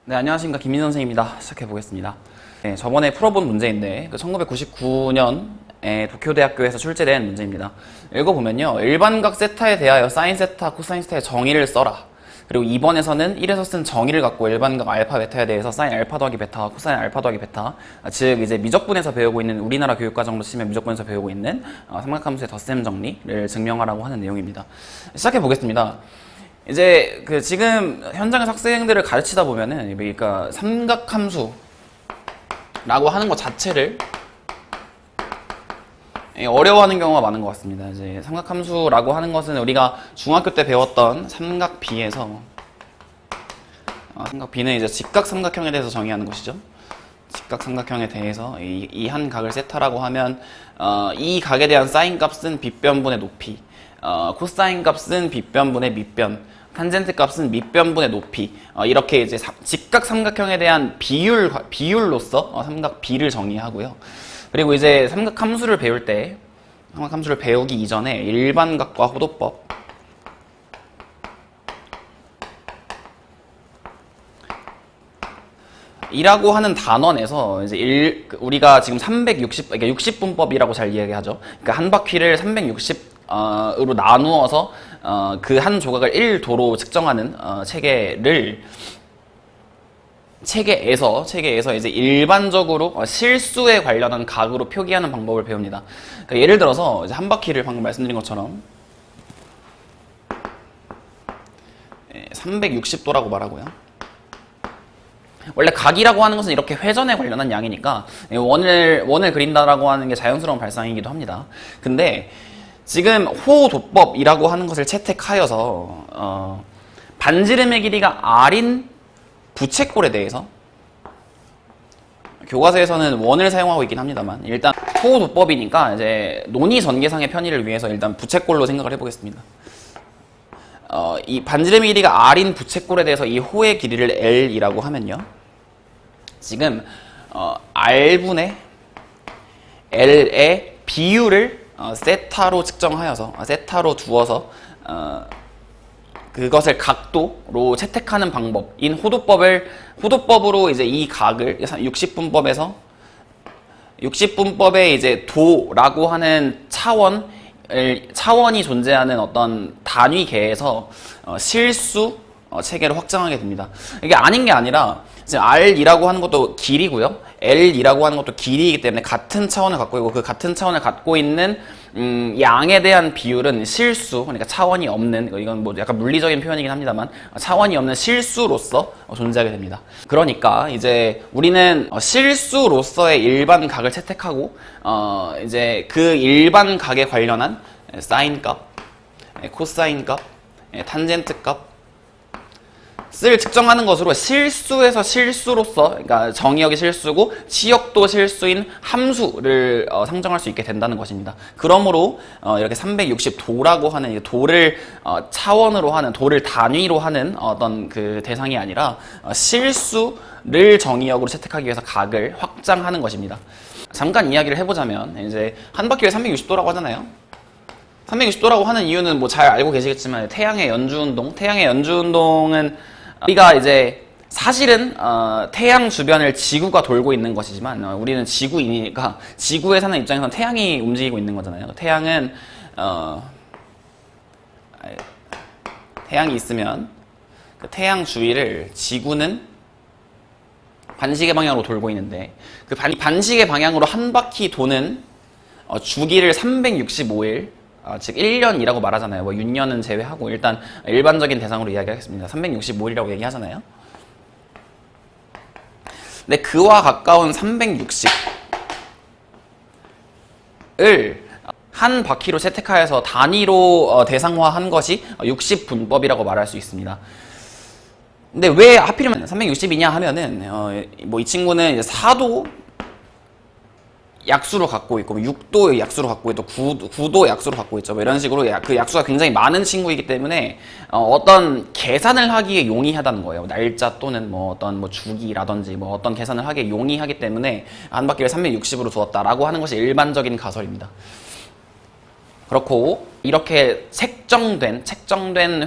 네, 안녕하십니까. 김민선 선생님입니다. 시작해보겠습니다. 네, 저번에 풀어본 문제인데 1999년에 도쿄대학교에서 출제된 문제입니다. 읽어보면요. 일반각 세타에 대하여 사인 세타, 코사인 세타의 정의를 써라. 그리고 2번에서는 1에서 쓴 정의를 갖고 일반각 알파, 베타에 대해서 사인 알파 더하기 베타, 코사인 알파 더하기 베타, 즉 이제 미적분에서 배우고 있는, 우리나라 교육과정으로 치면 미적분에서 배우고 있는 삼각함수의 덧셈 정리를 증명하라고 하는 내용입니다. 시작해보겠습니다. 이제 지금 현장에서 학생들을 가르치다 보면은 그러니까 삼각함수라고 하는 것 자체를 어려워하는 경우가 많은 것 같습니다. 이제 삼각함수라고 하는 것은 우리가 중학교 때 배웠던 삼각비에서 삼각비는 이제 직각삼각형에 대해서 정의하는 것이죠. 직각삼각형에 대해서 이 한 각을 세타라고 하면 이 각에 대한 사인 값은 빗변분의 높이, 코사인 값은 빗변분의 밑변, 탄젠트 값은 밑변분의 높이, 이렇게 이제 직각삼각형에 대한 비율로서 삼각비를 정의하고요. 그리고 이제 삼각함수를 배울 때, 삼각함수를 배우기 이전에 일반각과 호도법, 이라고 하는 단원에서 이제 우리가 지금 60분법이라고 잘 이야기하죠. 그러니까 한 바퀴를 360으로 나누어서 그 한 조각을 1도로 측정하는 체계에서 이제 일반적으로 실수에 관련한 각으로 표기하는 방법을 배웁니다. 그러니까 예를 들어서 이제 한 바퀴를 방금 말씀드린 것처럼 360도라고 말하고요. 원래 각이라고 하는 것은 이렇게 회전에 관련한 양이니까 원을 그린다라고 하는 게 자연스러운 발상이기도 합니다. 근데 지금 호도법이라고 하는 것을 채택하여서 반지름의 길이가 R인 부채꼴에 대해서 교과서에서는 원을 사용하고 있긴 합니다만 일단 호도법이니까 이제 논의 전개상의 편의를 위해서 일단 부채꼴로 생각을 해보겠습니다. 이 반지름의 길이가 R인 부채꼴에 대해서 이 호의 길이를 L이라고 하면요. 지금 R분의 L의 비율을 세타로 측정하여서 세타로 두어서 그것을 각도로 채택하는 방법인 호도법으로 이제 이 각을 60분법에 이제 도라고 하는 차원이 존재하는 어떤 단위계에서 실수 체계를 확장하게 됩니다. 이게 아닌 게 아니라 지금 R이라고 하는 것도 길이고요. L이라고 하는 것도 길이이기 때문에 같은 차원을 갖고 있고 그 같은 차원을 갖고 있는 양에 대한 비율은 실수, 그러니까 차원이 없는, 이건 뭐 약간 물리적인 표현이긴 합니다만 차원이 없는 실수로서 존재하게 됩니다. 그러니까 이제 우리는 실수로서의 일반 각을 채택하고 이제 그 일반 각에 관련한 사인 값, 코사인 값, 탄젠트 값 을 측정하는 것으로 실수에서 실수로서, 그러니까 정의역이 실수고 치역도 실수인 함수를 상정할 수 있게 된다는 것입니다. 그러므로 이렇게 360도라고 하는 도를 차원으로 하는, 도를 단위로 하는 어떤 그 대상이 아니라 실수를 정의역으로 채택하기 위해서 각을 확장하는 것입니다. 잠깐 이야기를 해보자면 이제 한 바퀴를 360도라고 하잖아요. 360도라고 하는 이유는 뭐 잘 알고 계시겠지만 태양의 연주운동은 우리가 이제 사실은 태양 주변을 지구가 돌고 있는 것이지만 우리는 지구인이니까 지구에 사는 입장에서는 태양이 움직이고 있는 거잖아요. 태양이 있으면 그 태양 주위를 지구는 반시계 방향으로 돌고 있는데 그 반시계 방향으로 한 바퀴 도는 주기를 365일, 즉 1년이라고 말하잖아요. 뭐 6년은 제외하고 일단 일반적인 대상으로 이야기하겠습니다. 365일이라고 얘기하잖아요. 근데 그와 가까운 360을 한 바퀴로 채택하여서 단위로 대상화한 것이 60분법이라고 말할 수 있습니다. 근데 왜 하필이면 360이냐 하면은 뭐 이 친구는 이제 4도 약수로 갖고 있고 6도 약수로 갖고 있고 9도 약수로 갖고 있죠. 뭐 이런 식으로 그 약수가 굉장히 많은 친구이기 때문에 어떤 계산을 하기에 용이하다는 거예요. 날짜 또는 뭐 어떤 뭐 주기라든지 뭐 어떤 계산을 하기에 용이하기 때문에 한 바퀴를 360으로 두었다라고 하는 것이 일반적인 가설입니다. 그렇고 이렇게 책정된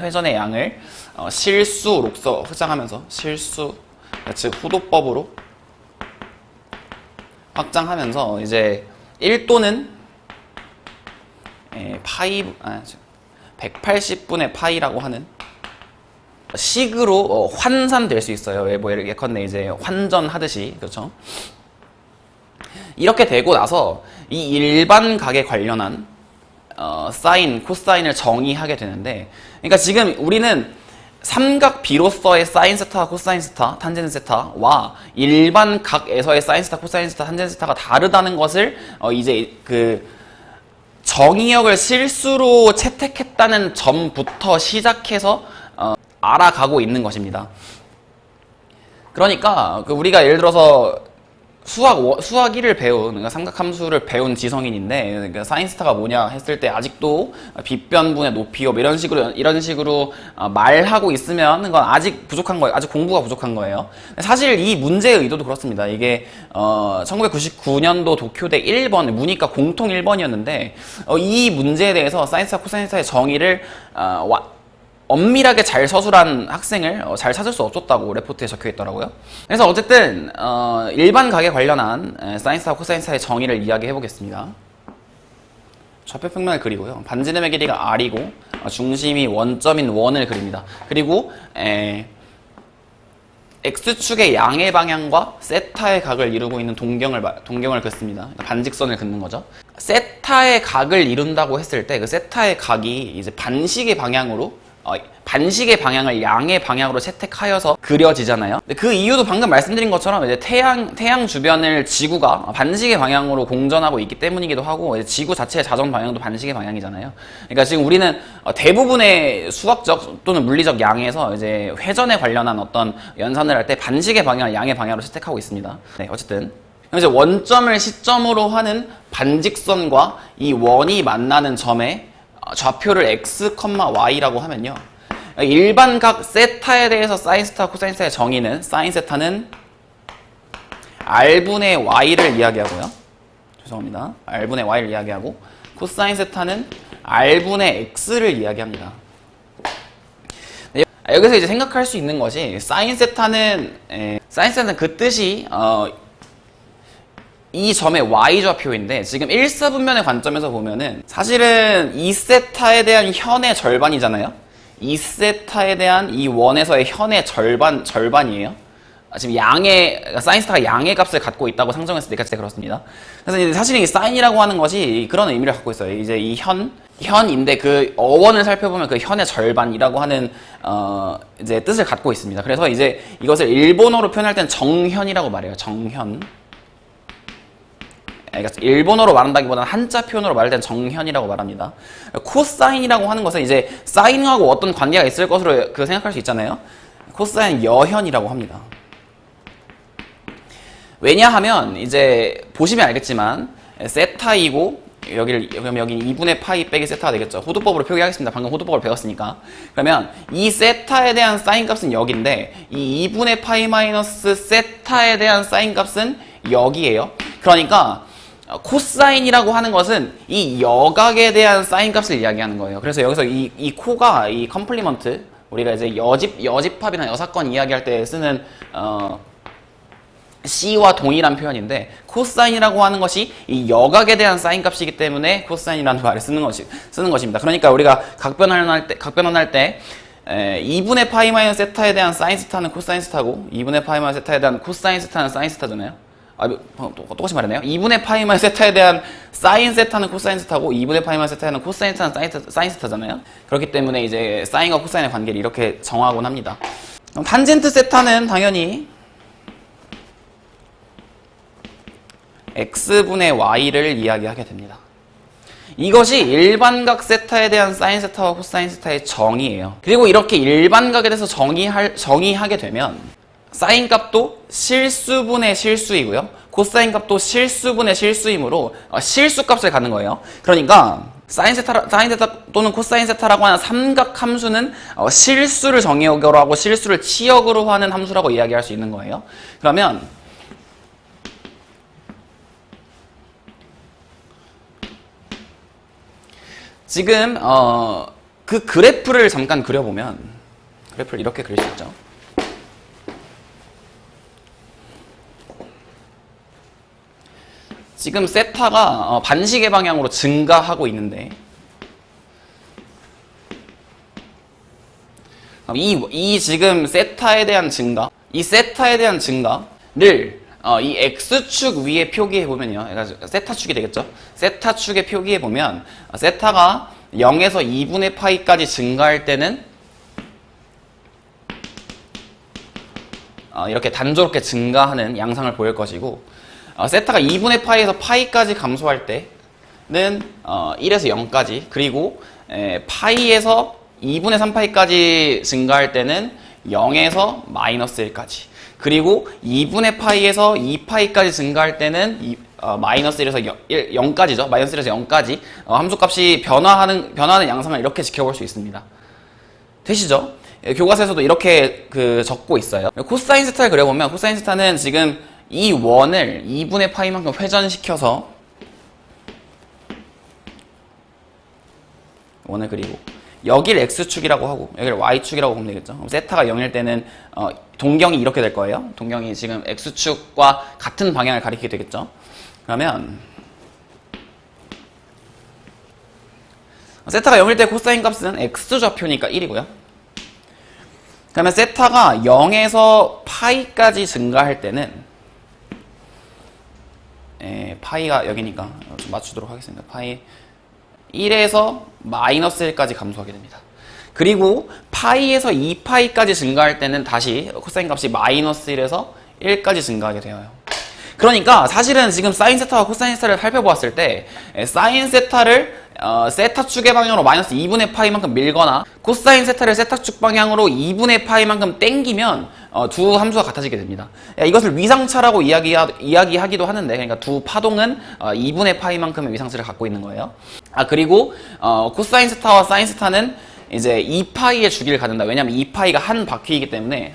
회전의 양을 실수로서 확장하면서 실수 즉 후도법으로 확장하면서 이제 1도는 파이 180분의 파이라고 하는 식으로 환산될 수 있어요. 뭐 예컨대 이제 환전하듯이, 그렇죠? 이렇게 되고 나서 이 일반각에 관련한 사인, 코사인을 정의하게 되는데, 그러니까 지금 우리는 삼각 B로서의 사인 세타, 코사인 세타, 탄젠트 세타와 일반 각에서의 사인 세타, 코사인 세타, 탄젠트 세타가 다르다는 것을 이제 그 정의역을 실수로 채택했다는 점부터 시작해서 알아가고 있는 것입니다. 그러니까 우리가 예를 들어서 수학 1을 배운, 그러니까 삼각함수를 배운 지성인인데, 그러니까 사인 스타가 뭐냐 했을 때 아직도 빗변분의 높이요 이런 식으로 말하고 있으면 그건 아직 부족한 거예요. 아직 공부가 부족한 거예요. 사실 이 문제의 의도도 그렇습니다. 이게 1999년도 도쿄대 1번 문이과 공통 1번이었는데 이 문제에 대해서 사인 스타, 코사인 스타의 정의를 엄밀하게 잘 서술한 학생을 잘 찾을 수 없었다고 레포트에 적혀 있더라고요. 그래서 어쨌든 일반 각에 관련한 사인스타, 코사인스타의 정의를 이야기해 보겠습니다. 좌표평면을 그리고요. 반지름의 길이가 r이고 중심이 원점인 원을 그립니다. 그리고 x축의 양의 방향과 세타의 각을 이루고 있는 동경을 긋습니다. 그러니까 반직선을 긋는 거죠. 세타의 각을 이룬다고 했을 때 그 세타의 각이 이제 반식의 방향을 양의 방향으로 채택하여서 그려지잖아요. 그 이유도 방금 말씀드린 것처럼 이제 태양 주변을 지구가 반식의 방향으로 공전하고 있기 때문이기도 하고, 이제 지구 자체의 자전 방향도 반식의 방향이잖아요. 그러니까 지금 우리는 대부분의 수학적 또는 물리적 양에서 이제 회전에 관련한 어떤 연산을 할 때 반식의 방향을 양의 방향으로 채택하고 있습니다. 네, 어쨌든 이제 원점을 시점으로 하는 반직선과 이 원이 만나는 점에 좌표를 x, y라고 하면요, 일반 각 세타에 대해서 사인 세타, 코사인 세타의 정의는 사인 세타는 r분의 y를 이야기하고요. 죄송합니다. r분의 y를 이야기하고, 코사인 세타는 r분의 x를 이야기합니다. 네, 여기서 이제 생각할 수 있는 것이 사인 세타는 그 뜻이 이 점의 y좌표인데, 지금 1사분면의 관점에서 보면은 사실은 2세타에 대한 현의 절반이잖아요. 2세타에 대한 이 원에서의 현의 절반이에요. 지금 사인 스타가 양의 값을 갖고 있다고 상정했을 때 그렇습니다. 그래서 이제 사실은 이 사인이라고 하는 것이 그런 의미를 갖고 있어요. 이제 이 현인데 그 어원을 살펴보면 그 현의 절반이라고 하는 이제 뜻을 갖고 있습니다. 그래서 이제 이것을 일본어로 표현할 때는 정현이라고 말해요. 정현. 그러니까 일본어로 말한다기보다는 한자 표현으로 말할 때는 정현이라고 말합니다. 코사인이라고 하는 것은 이제 사인하고 어떤 관계가 있을 것으로 생각할 수 있잖아요. 코사인 여현이라고 합니다. 왜냐하면 이제 보시면 알겠지만 세타이고 그럼 여기 2분의 파이 빼기 세타가 되겠죠. 호두법으로 표기하겠습니다. 방금 호두법을 배웠으니까. 그러면 이 세타에 대한 사인 값은 여기인데 이 2분의 파이 마이너스 세타에 대한 사인 값은 여기예요. 그러니까 코사인이라고 하는 것은 이 여각에 대한 사인 값을 이야기하는 거예요. 그래서 여기서 이 코가 이 컴플리먼트, 우리가 이제 여집합이나 여사건 이야기할 때 쓰는 C와 동일한 표현인데, 코사인이라고 하는 것이 이 여각에 대한 사인 값이기 때문에 코사인이라는 말을 쓰는 것입니다. 그러니까 우리가 각변환할 때 2분의 파이 마이너스 세타에 대한 사인 세타는 코사인 세타고 2분의 파이 마이너스 세타에 대한 코사인 세타는 사인 세타잖아요. 똑같이 말했네요. 2분의 파이 마이너스 세타에 대한 사인 세타는 코사인 세타고 2분의 파이 마이너스 세타에 대한 코사인 세타는 사인 세타잖아요. 그렇기 때문에 이제 사인과 코사인의 관계를 이렇게 정하곤 합니다. 그럼 탄젠트 세타는 당연히 x분의 y를 이야기하게 됩니다. 이것이 일반각 세타에 대한 사인 세타와 코사인 세타의 정의예요. 그리고 이렇게 일반각에 대해서 정의하게 되면 사인 값도 실수분의 실수이고요, 코사인 값도 실수분의 실수이므로 실수값을 갖는 거예요. 그러니까 사인 세타 또는 코사인 세타라고 하는 삼각 함수는 실수를 정의역으로 하고 실수를 치역으로 하는 함수라고 이야기할 수 있는 거예요. 그러면 지금 그 그래프를 잠깐 그려보면, 그래프를 이렇게 그릴 수 있죠. 지금 세타가 반시계 방향으로 증가하고 있는데 이 지금 세타에 대한 증가, 이 세타에 대한 증가를 이 X축 위에 표기해보면요. 세타축이 되겠죠? 세타축에 표기해보면 세타가 0에서 2분의 파이까지 증가할 때는 이렇게 단조롭게 증가하는 양상을 보일 것이고 세타가 2분의 파이에서 파이까지 감소할 때는 1에서 0까지 그리고 파이에서 2분의 3파이까지 증가할 때는 0에서 마이너스 1까지 그리고 2분의 파이에서 2파이까지 증가할 때는 마이너스 1에서 0까지죠. 마이너스 1에서 0까지 함수값이 변화하는 양상을 이렇게 지켜볼 수 있습니다. 되시죠? 교과서에서도 이렇게 적고 있어요. 코사인 세타를 그려보면 코사인 세타는 지금 이 원을 2분의 파이만큼 회전시켜서 원을 그리고 여기를 X축이라고 하고 여기를 Y축이라고 보면 되겠죠. 그럼 세타가 0일 때는 동경이 이렇게 될 거예요. 동경이 지금 X축과 같은 방향을 가리키게 되겠죠. 그러면 세타가 0일 때 코사인 값은 X좌표니까 1이고요. 그러면 세타가 0에서 파이까지 증가할 때는 파이가 여기니까 좀 맞추도록 하겠습니다. 파이 1에서 마이너스 1까지 감소하게 됩니다. 그리고 파이에서 2파이까지 증가할 때는 다시 코사인 값이 마이너스 1에서 1까지 증가하게 되어요. 그러니까 사실은 지금 사인 세타와 코사인 세타를 살펴보았을 때 사인 세타를 세타축의 방향으로 마이너스 2분의 파이만큼 밀거나 코사인 세타를 세타축 방향으로 2분의 파이만큼 땡기면 두 함수가 같아지게 됩니다. 이것을 위상차라고 이야기하기도 하는데 그러니까 두 파동은 2분의 파이만큼의 위상차를 갖고 있는 거예요. 그리고 코사인 세타와 사인 세타는 이제 2파이의 주기를 갖는다. 왜냐하면 2파이가 한 바퀴이기 때문에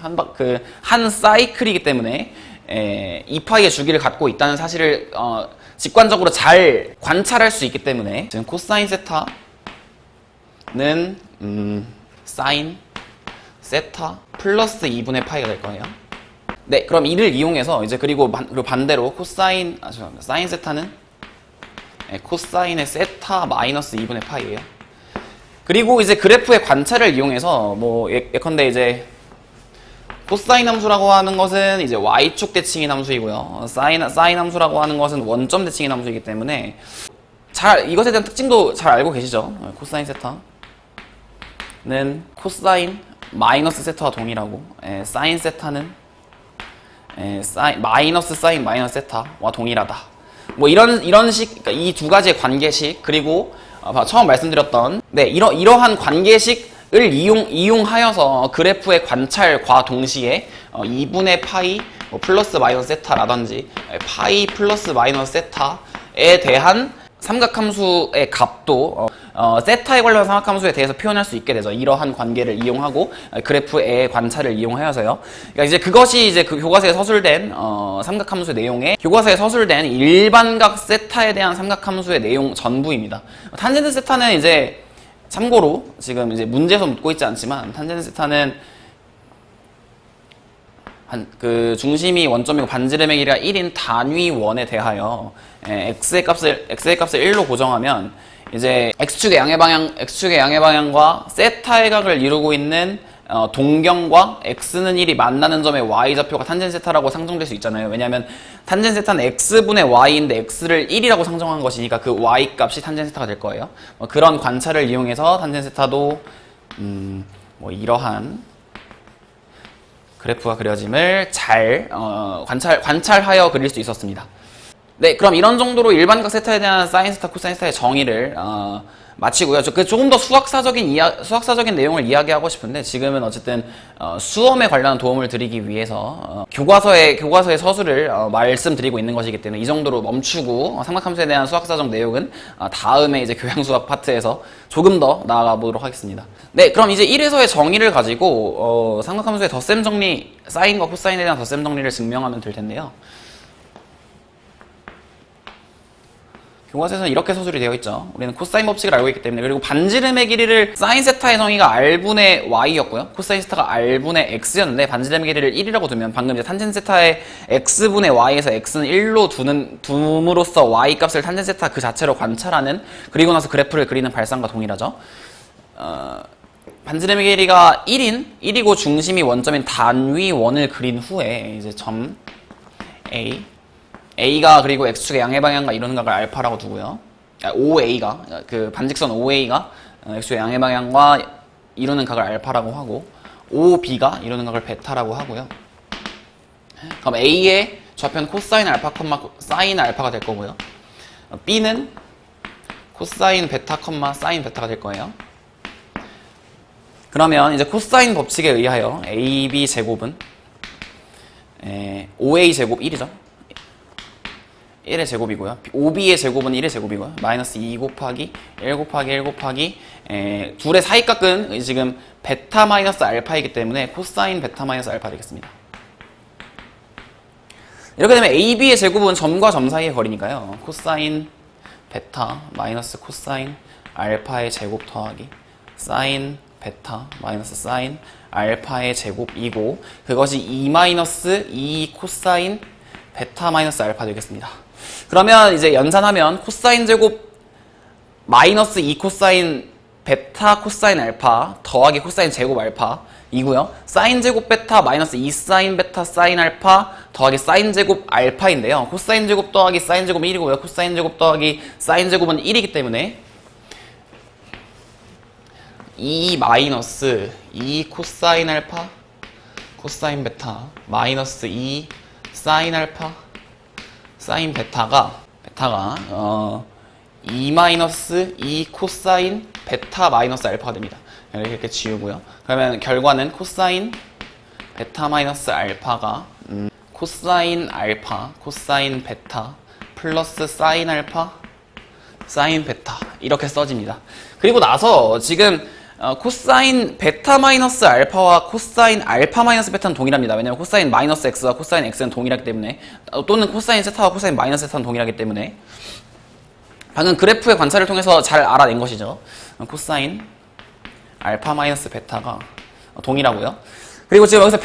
한 사이클이기 때문에 2파이의 주기를 갖고 있다는 사실을 직관적으로 잘 관찰할 수 있기 때문에 지금 코사인 세타는 사인 세타 플러스 2분의 파이가 될 거예요. 네, 그럼 이를 이용해서 이제 그리고 반대로 사인 세타는 코사인의 세타 마이너스 2분의 파이예요. 그리고 이제 그래프의 관찰을 이용해서 예컨대 이제 코사인 함수라고 하는 것은 이제 Y축 대칭인 함수이고요. 사인 함수라고 하는 것은 원점 대칭인 함수이기 때문에 이것에 대한 특징도 잘 알고 계시죠? 코사인 세타는 코사인 마이너스 세타와 동일하고 사인 세타는 마이너스 사인 마이너스 세타와 동일하다. 이런 식, 그러니까 이 두 가지의 관계식 그리고 처음 말씀드렸던 이러한 관계식 을 이용하여서 그래프의 관찰과 동시에 2분의 파이 플러스 마이너스 세타라든지 파이 플러스 마이너스 세타에 대한 삼각함수의 값도 세타에 관련한 삼각함수에 대해서 표현할 수 있게 되죠. 이러한 관계를 이용하고 그래프의 관찰을 이용하여서요. 그러니까 이제 그것이 이제 그 교과서에 서술된 삼각함수 내용에 교과서에 서술된 일반각 세타에 대한 삼각함수의 내용 전부입니다. 탄젠트 세타는 이제 참고로 지금 이제 문제에서 묻고 있지 않지만 탄젠트 세타는 중심이 원점이고 반지름의 길이가 1인 단위 원에 대하여 x의 값을 1로 고정하면 이제 x축의 양의 방향과 세타의 각을 이루고 있는 동경과 x는 1이 만나는 점의 y좌표가 탄젠트 세타라고 상정될 수 있잖아요. 왜냐하면 탄젠트 세타는 x분의 y인데 x를 1이라고 상정한 것이니까 그 y 값이 탄젠트 세타가 될 거예요. 그런 관찰을 이용해서 탄젠트 세타도 이러한 그래프가 그려짐을 잘 관찰하여 그릴 수 있었습니다. 네, 그럼 이런 정도로 일반각 세타에 대한 사인 세타, 코사인 세타의 정의를 마치고요. 조금 더 수학사적인 내용을 이야기하고 싶은데 지금은 어쨌든 수험에 관련한 도움을 드리기 위해서 교과서의 서술을 말씀드리고 있는 것이기 때문에 이 정도로 멈추고 삼각함수에 대한 수학사적 내용은 다음에 이제 교양수학 파트에서 조금 더 나아가 보도록 하겠습니다. 네, 그럼 이제 1에서의 정의를 가지고 삼각함수의 덧셈 정리, 사인과 코사인에 대한 덧셈 정리를 증명하면 될 텐데요. 교과서에서는 이렇게 서술이 되어 있죠. 우리는 코사인 법칙을 알고 있기 때문에. 그리고 반지름의 길이를 사인 세타의 정의가 r분의 y였고요. 코사인 세타가 r분의 x였는데 반지름의 길이를 1이라고 두면 방금 이제 탄젠 세타의 x분의 y에서 x는 1로 둠으로써 y 값을 탄젠 세타 그 자체로 관찰하는, 그리고 나서 그래프를 그리는 발상과 동일하죠. 반지름의 길이가 1이고 중심이 원점인 단위 원을 그린 후에 이제 점 A가 그리고 X축의 양의 방향과 이루는 각을 알파라고 두고요. OA가, 그 반직선 OA가 X축의 양의 방향과 이루는 각을 알파라고 하고, OB가 이루는 각을 베타라고 하고요. 그럼 A의 좌표는 코사인 알파, 사인 알파가 될 거고요. B는 코사인 베타, 사인 베타가 될 거예요. 그러면 이제 코사인 법칙에 의하여 AB 제곱은 OA 제곱 1이죠. 1의 제곱이고요. OB의 제곱은 1의 제곱이고요. 마이너스 2 곱하기 1 곱하기 1 곱하기 둘의 사이각은 지금 베타 마이너스 알파이기 때문에 코사인 베타 마이너스 알파 되겠습니다. 이렇게 되면 AB의 제곱은 점과 점 사이의 거리니까요. 코사인 베타 마이너스 코사인 알파의 제곱 더하기 사인 베타 마이너스 사인 알파의 제곱이고, 그것이 2 마이너스 2 코사인 베타 마이너스 알파 되겠습니다. 그러면 이제 연산하면 코사인 제곱 마이너스 2 코사인 베타 코사인 알파 더하기 코사인 제곱 알파 이고요. 사인 제곱 베타 마이너스 2 사인 베타 사인 알파 더하기 사인 제곱 알파인데요. 코사인 제곱 더하기 사인 제곱은 1이고요. 코사인 제곱 더하기 사인 제곱은 1이기 때문에 2 마이너스 2 코사인 알파 코사인 베타 마이너스 2 사인 알파 사인 베타가 2 마이너스 2 코사인 베타 마이너스 알파가 됩니다. 이렇게 지우고요. 그러면 결과는 코사인 베타 마이너스 알파가 코사인 알파 코사인 베타 플러스 사인 알파 사인 베타 이렇게 써집니다. 그리고 나서 지금 코사인 베타 마이너스 알파와 코사인 알파 마이너스 베타는 동일합니다. 왜냐면 코사인 마이너스 x와 코사인 x는 동일하기 때문에, 또는 코사인 세타와 코사인 마이너스 세타는 동일하기 때문에 방금 그래프의 관찰을 통해서 잘 알아낸 것이죠. 코사인 알파 마이너스 베타가 동일하고요. 그리고 지금 여기서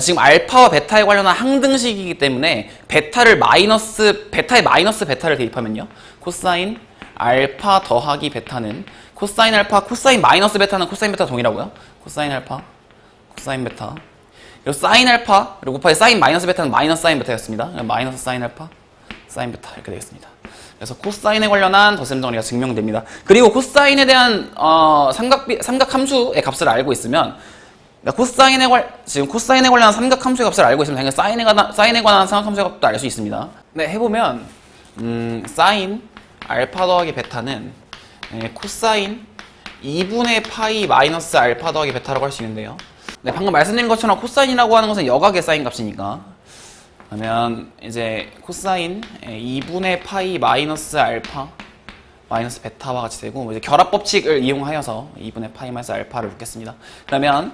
지금 알파와 베타에 관련한 항등식이기 때문에 베타의 마이너스 베타를 대입하면요. 코사인 알파 더하기 베타는 코사인 알파, 코사인 마이너스 베타는 코사인 베타 동일하고요. 코사인 알파, 코사인 베타. 그리고 사인 알파, 그리고 곱하기 사인 마이너스 베타는 마이너스 사인 베타였습니다. 마이너스 사인 알파, 사인 베타 이렇게 되겠습니다. 그래서 코사인에 관련한 덧셈 정리가 증명됩니다. 그리고 코사인에 대한 삼각 함수의 값을 알고 있으면, 지금 코사인에 관련한 삼각 함수의 값을 알고 있으면 당연히 사인에 관한 삼각 함수의 값도 알 수 있습니다. 네, 해보면 사인 알파 더하기 베타는 코사인 2분의 파이 마이너스 알파 더하기 베타라고 할 수 있는데요. 네, 방금 말씀드린 것처럼 코사인이라고 하는 것은 역학의 사인 값이니까, 그러면 이제 코사인 2분의 파이 마이너스 알파 마이너스 베타와 같이 되고, 이제 결합 법칙을 이용하여서 2분의 파이 마이너스 알파를 놓겠습니다. 그러면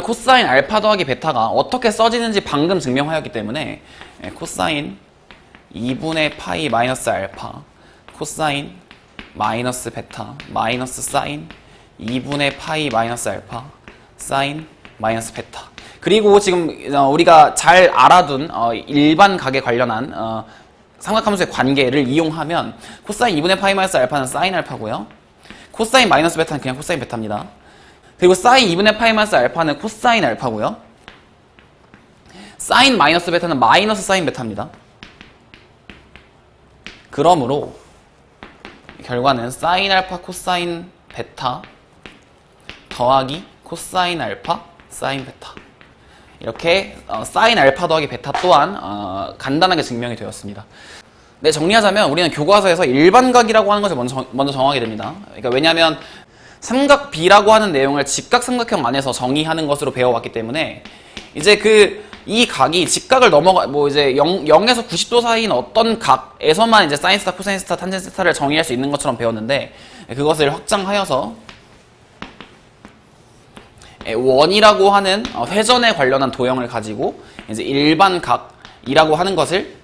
코사인 알파 더하기 베타가 어떻게 써지는지 방금 증명하였기 때문에 코사인 2분의 파이 마이너스 알파 코사인 마이너스 베타 마이너스 사인 2분의 파이 마이너스 알파 사인 마이너스 베타. 그리고 지금 우리가 잘 알아둔 일반 각에 관련한 삼각함수의 관계를 이용하면 코사인 2분의 파이 마이너스 알파는 사인 알파고요. 코사인 마이너스 베타는 그냥 코사인 베타입니다. 그리고 사인 2분의 파이 마이너스 알파는 코사인 알파고요. 사인 마이너스 베타는 마이너스 사인 베타입니다. 그러므로 결과는 사인 알파 코사인 베타 더하기 코사인 알파 사인 베타, 이렇게 사인 알파 더하기 베타 또한 간단하게 증명이 되었습니다. 네, 정리하자면 우리는 교과서에서 일반각이라고 하는 것을 먼저 정하게 됩니다. 그러니까 왜냐하면 삼각 B라고 하는 내용을 직각삼각형 안에서 정의하는 것으로 배워왔기 때문에 이제 이 각이 직각을 이제 0에서 90도 사이인 어떤 각에서만 이제 사인 세타, 코사인 세타, 탄젠 세타를 정의할 수 있는 것처럼 배웠는데, 그것을 확장하여서 원이라고 하는 회전에 관련한 도형을 가지고 이제 일반 각이라고 하는 것을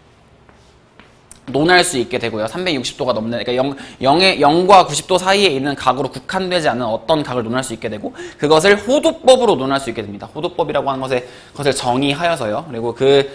논할 수 있게 되고요. 360도가 넘는, 그러니까 0과 90도 사이에 있는 각으로 국한되지 않는 어떤 각을 논할 수 있게 되고, 그것을 호도법으로 논할 수 있게 됩니다. 호도법이라고 하는 것을 정의하여서요. 그리고 그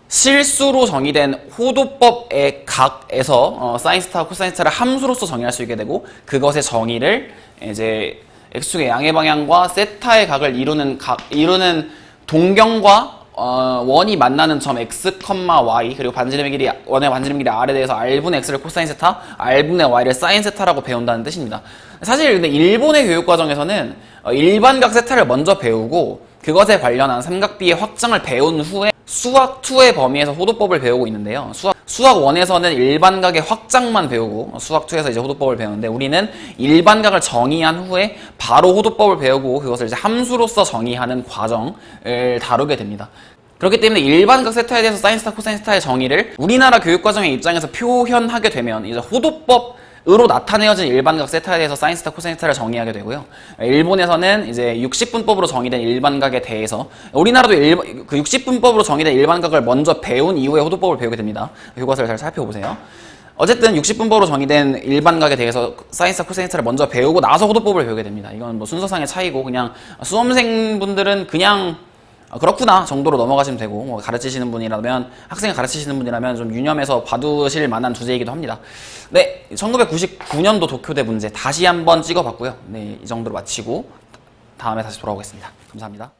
실수로 정의된 호도법의 각에서 사인스타, 코사인스타를 함수로서 정의할 수 있게 되고, 그것의 정의를 이제 x축의 양의 방향과 세타의 각을 이루는 동경과 원이 만나는 점 x, y 그리고 반지름의 길이 원의 반지름 길이 r에 대해서 r분의 x를 코사인 세타, r분의 y를 사인 세타라고 배운다는 뜻입니다. 사실 근데 일본의 교육 과정에서는 일반각 세타를 먼저 배우고 그것에 관련한 삼각비의 확장을 배운 후에 수학 2의 범위에서 호도법을 배우고 있는데요. 수학 1에서는 일반각의 확장만 배우고 수학 2에서 이제 호도법을 배우는데, 우리는 일반각을 정의한 후에 바로 호도법을 배우고 그것을 이제 함수로서 정의하는 과정을 다루게 됩니다. 그렇기 때문에 일반각 세타에 대해서 사인스타, 코사인스타의 정의를 우리나라 교육과정의 입장에서 표현하게 되면 이제 호도법으로 나타내어진 일반각 세타에 대해서 사인스타, 코사인스타를 정의하게 되고요. 일본에서는 이제 60분법으로 정의된 일반각에 대해서, 우리나라도 그 60분법으로 정의된 일반각을 먼저 배운 이후에 호도법을 배우게 됩니다. 그것을 잘 살펴보세요. 어쨌든 60분법으로 정의된 일반각에 대해서 사인스타, 코사인스타를 먼저 배우고 나서 호도법을 배우게 됩니다. 이건 뭐 순서상의 차이고, 그냥 수험생분들은 그냥 그렇구나 정도로 넘어가시면 되고, 뭐 가르치시는 분이라면, 학생을 가르치시는 분이라면 좀 유념해서 봐두실 만한 주제이기도 합니다. 네, 1999년도 도쿄대 문제 다시 한번 찍어봤고요. 네, 이 정도로 마치고 다음에 다시 돌아오겠습니다. 감사합니다.